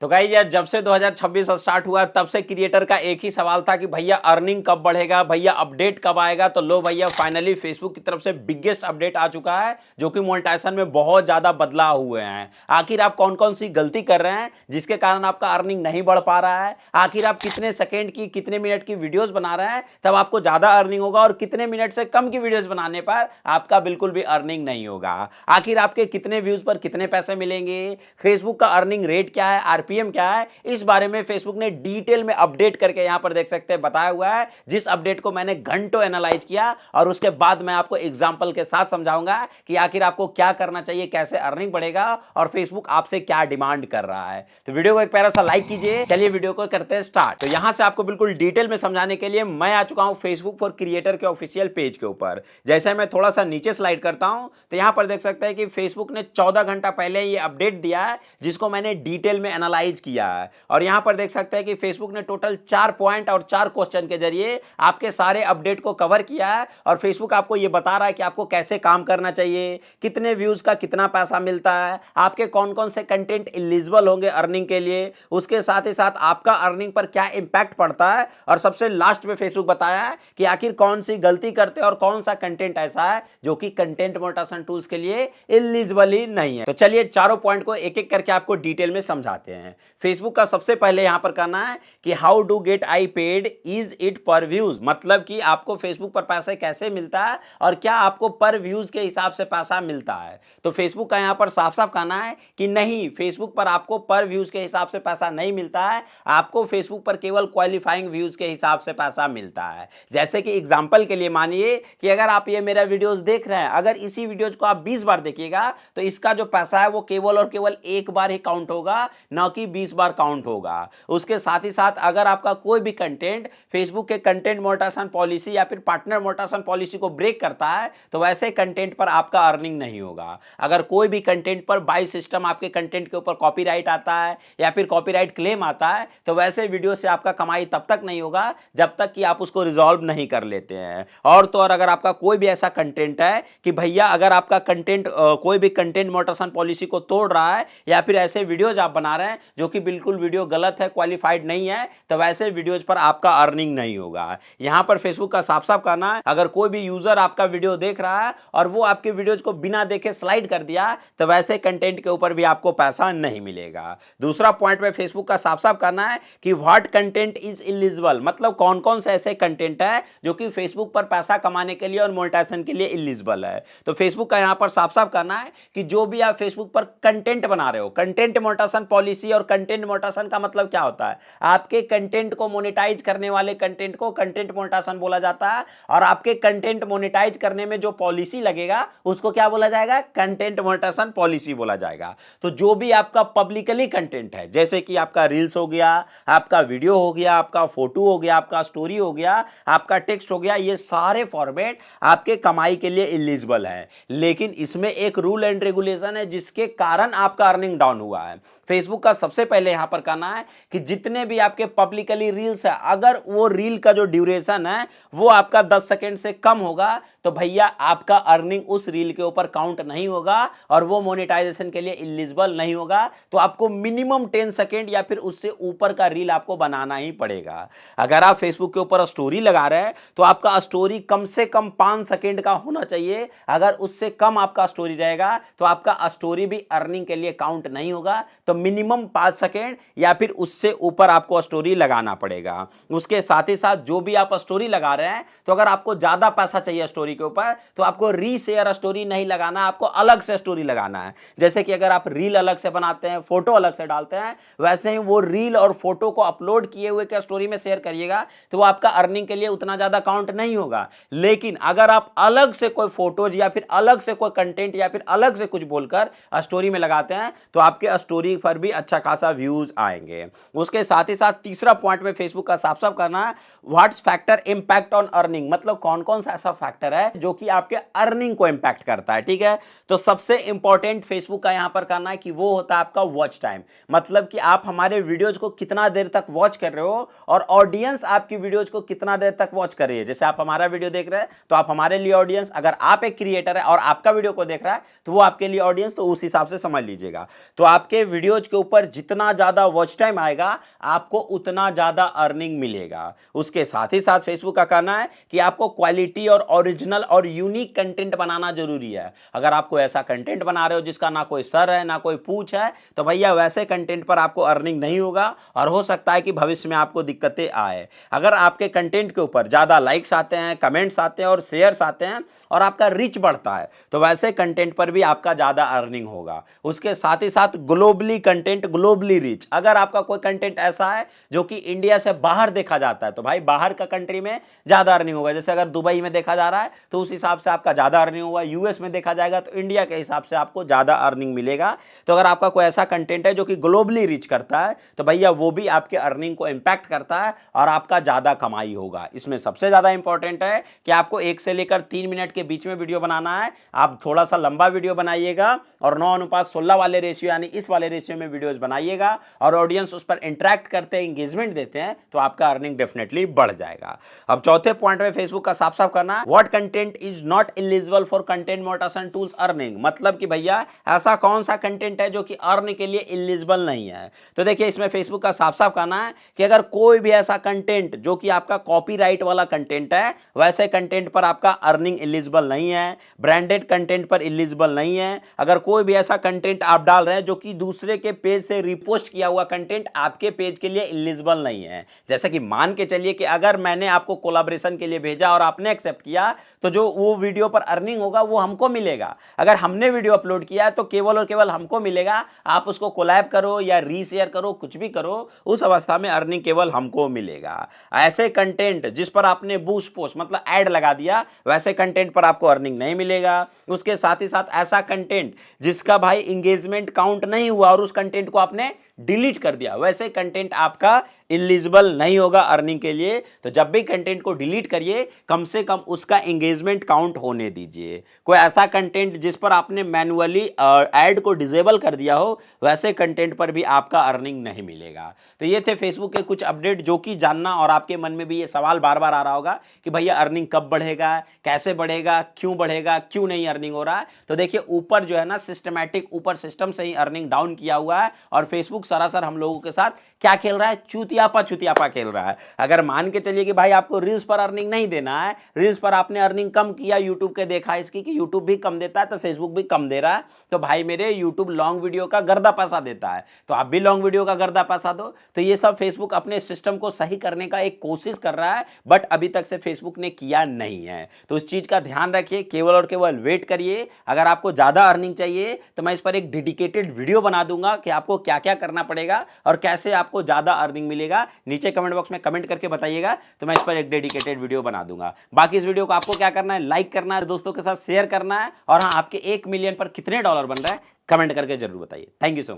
तो गाइस यार जब से 2026 स्टार्ट हुआ तब से क्रिएटर का एक ही सवाल था कि भैया अर्निंग कब बढ़ेगा, भैया अपडेट कब आएगा। तो लो भैया फाइनली फेसबुक की तरफ से बिगेस्ट अपडेट आ चुका है जो कि मोनेटाइजेशन में बहुत ज्यादा बदलाव हुए हैं। आखिर आप कौन कौन सी गलती कर रहे हैं जिसके कारण आपका अर्निंग नहीं बढ़ पा रहा है, आखिर आप कितने सेकेंड की कितने मिनट की वीडियोज बना रहे हैं तब आपको ज्यादा अर्निंग होगा और कितने मिनट से कम की वीडियोज बनाने पर आपका बिल्कुल भी अर्निंग नहीं होगा। आखिर आपके कितने व्यूज पर कितने पैसे मिलेंगे, फेसबुक का अर्निंग रेट क्या है, आरपीएम क्या है, इस बारे में फेसबुक ने डिटेल में अपडेट करके यहां पर देख सकते हैं बताया हुआ है। जिस अपडेट को मैंने घंटों एनालाइज किया और उसके बाद मैं आपको एग्जांपल के साथ समझाऊंगा कि आखिर आपको क्या करना चाहिए, कैसे अर्निंग बढ़ेगा और फेसबुक आपसे क्या डिमांड कर रहा है। तो वीडियो को एक प्यारा सा लाइक कीजिए। चलिए वीडियो को करते हैं स्टार्ट। तो यहां से आपको बिल्कुल डिटेल में समझाने के लिए मैं आ चुका हूं फेसबुक फॉर क्रिएटर के ऑफिशियल पेज के ऊपर। जैसे मैं थोड़ा सा नीचे स्लाइड करता हूं तो यहां पर देख सकते हैं कि फेसबुक ने 14 घंटा पहले ये अपडेट दिया है जिसको मैंने डिटेल में एनालाइज किया है। और यहां पर देख सकते हैं कि फेसबुक ने टोटल 4 पॉइंट और 4 क्वेश्चन के जरिए आपके सारे अपडेट को कवर किया है और फेसबुक आपको यह बता रहा है कि आपको कैसे काम करना चाहिए, कितने व्यूज का कितना पैसा मिलता है, आपके कौन कौन से कंटेंट एलिजिबल होंगे अर्निंग के लिए, उसके साथ ही साथ आपका अर्निंग पर क्या इंपैक्ट पड़ता है और सबसे लास्ट में फेसबुक बताया है कि आखिर कौन सी गलती करते हैं और कौन सा कंटेंट ऐसा है जो कि कंटेंट मोनेटाइजेशन टूल्स के लिए एलिजिबल ही नहीं है। तो चलिए चारों पॉइंट को एक एक करके आपको डिटेल में समझाते हैं। फेसबुक का सबसे पहले यहां पर करना है कि how do get I paid, is it पर व्यूज, मतलब कि आपको फेसबुक पर पैसे कैसे मिलता है और क्या आपको पर व्यूज के हिसाब से पैसा मिलता है। तो फेसबुक का यहां पर साफ साफ कहना है कि नहीं, फेसबुक पर आपको पर व्यूज के हिसाब से पैसा नहीं मिलता है, आपको फेसबुक पर केवल क्वालिफाइंग व्यूज के हिसाब से पैसा मिलता है। जैसे कि एग्जांपल के लिए मानिए कि अगर आप ये मेरा वीडियोस देख रहे हैं, अगर इसी वीडियोज को आप 20 बार देखिएगा तो इसका जो पैसा है वो केवल और केवल एक बार ही काउंट होगा, ना कि 20 बार काउंट होगा। उसके साथ ही साथ अगर आपका कोई भी कंटेंट फेसबुक के कंटेंट मोनेटाइजेशन पॉलिसी या फिर पार्टनर मोनेटाइजेशन पॉलिसी को ब्रेक करता है तो वैसे कंटेंट पर आपका अर्निंग नहीं होगा। अगर कोई भी कंटेंट पर बाय सिस्टम आपके कंटेंट के ऊपर कॉपीराइट आता है या फिर कॉपीराइट क्लेम आता है तो वैसे वीडियो से आपका कमाई तब तक नहीं होगा जब तक कि आप उसको रिजॉल्व नहीं कर लेते हैं। और तो और अगर आपका कोई भी ऐसा कंटेंट है कि भैया अगर आपका कंटेंट कोई भी कंटेंट मोनेटाइजेशन पॉलिसी को तोड़ रहा है या फिर ऐसे वीडियोज आप बना रहे हैं जो कि बिल्कुल वीडियो गलत है, क्वालिफाइड नहीं है, तो वैसे वीडियोज पर आपका अर्निंग नहीं होगा। यहां पर फेसबुक का साफ साफ कहना है अगर कोई भी यूजर आपका वीडियो देख रहा है और वो आपके वीडियोज को बिना देखे स्लाइड कर दिया तो वैसे कंटेंट के ऊपर भी आपको पैसा नहीं मिलेगा। दूसरा पॉइंट में फेसबुक का साफ साफ कहना है कि व्हाट कंटेंट इज इलिजिबल, मतलब कौन कौन से ऐसे कंटेंट है जो कि फेसबुक पर पैसा कमाने के लिए और मोनेटाइजेशन के लिए इलिजिबल है। तो फेसबुक का यहां पर साफ साफ कहना है कि जो भी आप फेसबुक पर कंटेंट बना रहे हो, कंटेंट मोनेटाइजेशन पॉलिसी और कंटेंट मोनेटाइजेशन का मतलब क्या होता है, आपके कंटेंट को मोनेटाइज करने वाले कंटेंट को कंटेंट मोनेटाइजेशन बोला जाता है और आपके कंटेंट मोनेटाइज करने में जो पॉलिसी लगेगा उसको क्या बोला जाएगा, कंटेंट मोनेटाइजेशन पॉलिसी बोला जाएगा। तो जो भी आपका पब्लिकली कंटेंट है जैसे कि आपका रील्स हो गया, आपका वीडियो हो गया, आपका फोटो हो गया, आपका स्टोरी हो गया, आपका टेक्स्ट हो गया, ये सारे फॉर्मेट आपके कमाई के लिए एलिजिबल है। लेकिन इसमें एक रूल एंड रेगुलेशन है जिसके कारण आपका अर्निंग डाउन हुआ है। फेसबुक का सबसे पहले यहां पर कहना है कि जितने भी आपके पब्लिकली रील्स है अगर वो रील का जो ड्यूरेशन है वो आपका 10 सेकंड से कम होगा तो भैया आपका अर्निंग उस रील के ऊपर काउंट नहीं होगा और वो मोनेटाइजेशन के लिए एलिजिबल नहीं होगा। तो आपको मिनिमम 10 सेकंड या फिर उससे ऊपर का रील आपको बनाना ही पड़ेगा। अगर आप फेसबुक के ऊपर स्टोरी लगा रहे हैं तो आपका स्टोरी कम से कम 5 सेकंड का होना चाहिए। अगर उससे कम आपका स्टोरी रहेगा तो आपका स्टोरी भी अर्निंग के लिए काउंट नहीं होगा। तो मिनिमम 5 सेकेंड या फिर उससे ऊपर आपको स्टोरी लगाना पड़ेगा। उसके साथ ही साथ जो भी आप स्टोरी लगा रहे हैं तो अगर आपको ज्यादा पैसा चाहिए स्टोरी के ऊपर तो आपको रीशेयर स्टोरी नहीं लगाना, आपको अलग से स्टोरी लगाना है। जैसे कि अगर आप रील अलग से बनाते हैं, फोटो अलग से डालते हैं, वैसे ही वो रील और फोटो को अपलोड किए हुए के स्टोरी में शेयर करिएगा तो वो आपका अर्निंग के लिए उतना ज्यादा काउंट नहीं होगा। लेकिन अगर आप अलग से कोई फोटोज या फिर अलग से कोई कंटेंट या फिर अलग से कुछ बोलकर स्टोरी में लगाते हैं तो आपके स्टोरी पर भी अच्छा खासा व्यूज आएंगे। उसके साथ ही साथ तीसरा पॉइंट में फेसबुक का साफ साफ करना है what's factor impact on earning, मतलब कौन कौन सा ऐसा फैक्टर है जो कि आपके अर्निंग को इंपैक्ट करता है। ठीक है, तो सबसे इंपॉर्टेंट फेसबुक का यहां पर करना है कि वो होता है आपका वॉच टाइम, मतलब कि आप हमारे वीडियोज को कितना देर तक वॉच कर रहे हो और ऑडियंस आपकी वीडियोज को कितना देर तक वॉच कर रही है। जैसे आप हमारा वीडियो देख रहे हैं तो आप हमारे लिए ऑडियंस, अगर आप एक क्रिएटर है और आपका वीडियो को देख रहा है तो वो आपके लिए ऑडियंस, तो उस हिसाब से समझ लीजिएगा। तो आपके वीडियो वीडियोज के ऊपर जितना ज्यादा वॉच टाइम आएगा आपको उतना ज्यादा अर्निंग मिलेगा। उसके साथ ही साथ फेसबुक का कहना है कि आपको क्वालिटी और ओरिजिनल और यूनिक कंटेंट बनाना जरूरी है। अगर आपको ऐसा कंटेंट बना रहे हो जिसका ना कोई सर है ना कोई पूछ है, तो भैया वैसे कंटेंट पर आपको अर्निंग नहीं होगा और हो सकता है कि भविष्य में आपको दिक्कतें आए। अगर आपके कंटेंट के ऊपर ज्यादा लाइक्स आते हैं, कमेंट्स आते हैं और शेयर्स आते हैं और आपका रीच बढ़ता है, तो वैसे कंटेंट पर भी आपका ज्यादा अर्निंग होगा। उसके साथ ही साथ ग्लोबली कंटेंट, ग्लोबली रीच। अगर आपका कोई कंटेंट ऐसा है जो कि इंडिया से बाहर देखा जाता है, तो भाई बाहर का कंट्री में ज्यादा अर्निंग होगा। जैसे अगर दुबई में देखा जा रहा है तो उस हिसाब से आपका ज्यादा अर्निंग होगा, यूएस में देखा जाएगा तो इंडिया के हिसाब से आपको ज्यादा अर्निंग मिलेगा। तो अगर आपका कोई ऐसा कंटेंट है जो कि ग्लोबली रीच करता है, तो भैया वो भी आपके अर्निंग को इंपैक्ट करता है और आपका ज्यादा कमाई होगा। इसमें सबसे ज्यादा इंपॉर्टेंट है कि आपको 1 से लेकर 3 मिनट के बीच में वीडियो बनाना है। आप थोड़ा सा लंबा वीडियो बनाइएगा और 9:16 वाले रेशियो यानी इस वाले रेशियो में वीडियोस बनाइएगा और ऑडियंस उस पर इंटरेक्ट करते हैं, एंगेजमेंट देते हैं, तो आपका अर्निंग डेफिनेटली बढ़ जाएगा। अब चौथे पॉइंट में फेसबुक का साफ साफ करना, what content is not eligible for content monetization tools earning. मतलब कि भैया ऐसा कौन सा कंटेंट है जो कि अर्न के लिए एलिजिबल नहीं है। तो देखिए इसमें फेसबुक का साफ साफ कहना है कि अगर कोई भी ऐसा कंटेंट जो कि आपका कॉपीराइट वाला कंटेंट है, वैसे कंटेंट पर आपका अर्निंग एलिजिबल नहीं है। ब्रांडेड कंटेंट पर एलिजिबल नहीं है। अगर कोई भी ऐसा कंटेंट आप डाल रहे हैं जो कि दूसरे के पेज से रिपोस्ट किया हुआ कंटेंट आपके पेज के लिए एलिजिबल नहीं है। जैसे कि मान के चलिए कि अगर मैंने आपको कोलैबोरेशन के लिए भेजा और आपने एक्सेप्ट किया, तो जो वो वीडियो पर अर्निंग होगा वो हमको मिलेगा। अगर हमने वीडियो अपलोड किया तो केवल और केवल हमको मिलेगा। आप उसको कोलैब करो या रीशेयर करो, कुछ भी करो, उस अवस्था में अर्निंग केवल हमको मिलेगा। ऐसे कंटेंट जिस पर आपने बूस्ट पोस्ट मतलब ऐड लगा दिया, वैसे कंटेंट पर आपको अर्निंग नहीं मिलेगा। उसके साथ ही साथ ऐसा कंटेंट जिसका भाई एंगेजमेंट काउंट नहीं हुआ और उस कंटेंट को आपने डिलीट कर दिया, वैसे कंटेंट आपका एलिजिबल नहीं होगा अर्निंग के लिए। तो जब भी कंटेंट को डिलीट करिए, कम से कम उसका एंगेजमेंट काउंट होने दीजिए। कोई ऐसा कंटेंट जिस पर आपने मैन्युअली ऐड को डिसेबल कर दिया हो, वैसे कंटेंट पर भी आपका अर्निंग नहीं मिलेगा। तो ये थे फेसबुक के कुछ अपडेट जो कि जानना, और आपके मन में भी ये सवाल बार बार आ रहा होगा कि भैया अर्निंग कब बढ़ेगा, कैसे बढ़ेगा, क्यों नहीं अर्निंग हो रहा है। तो देखिए ऊपर जो है ना सिस्टमैटिक, ऊपर सिस्टम से ही अर्निंग डाउन किया हुआ है और फेसबुक सरासर हम लोगों के साथ क्या खेल रहा है, चूतियापा खेल रहा है। अगर मान के चलिए कि भाई आपको रील्स पर अर्निंग नहीं देना है, रील्स पर आपने अर्निंग कम किया, यूट्यूब के देखा इसकी कि यूट्यूब भी कम देता है तो फेसबुक भी कम दे रहा है, तो भाई मेरे यूट्यूब लॉन्ग वीडियो का गर्दा पैसा देता है, तो आप भी लॉन्ग वीडियो का गर्दा पैसा दो। तो ये सब फेसबुक अपने सिस्टम को सही करने का एक कोशिश कर रहा है, बट अभी तक से फेसबुक ने किया नहीं है। तो इस चीज का ध्यान रखिए, केवल और केवल वेट करिए। अगर आपको ज्यादा अर्निंग चाहिए तो मैं इस पर एक डेडिकेटेड वीडियो बना दूंगा कि आपको क्या क्या करना पड़ेगा और कैसे आपको ज्यादा अर्निंग मिलेगा। नीचे कमेंट बॉक्स में कमेंट करके बताइएगा, तो मैं इस पर एक डेडिकेटेड वीडियो बना दूंगा। बाकी इस वीडियो को आपको क्या करना है, लाइक करना है, दोस्तों के साथ शेयर करना है, और हाँ आपके 1 मिलियन पर कितने डॉलर बन रहा है कमेंट करके जरूर बताइए। Thank you so much.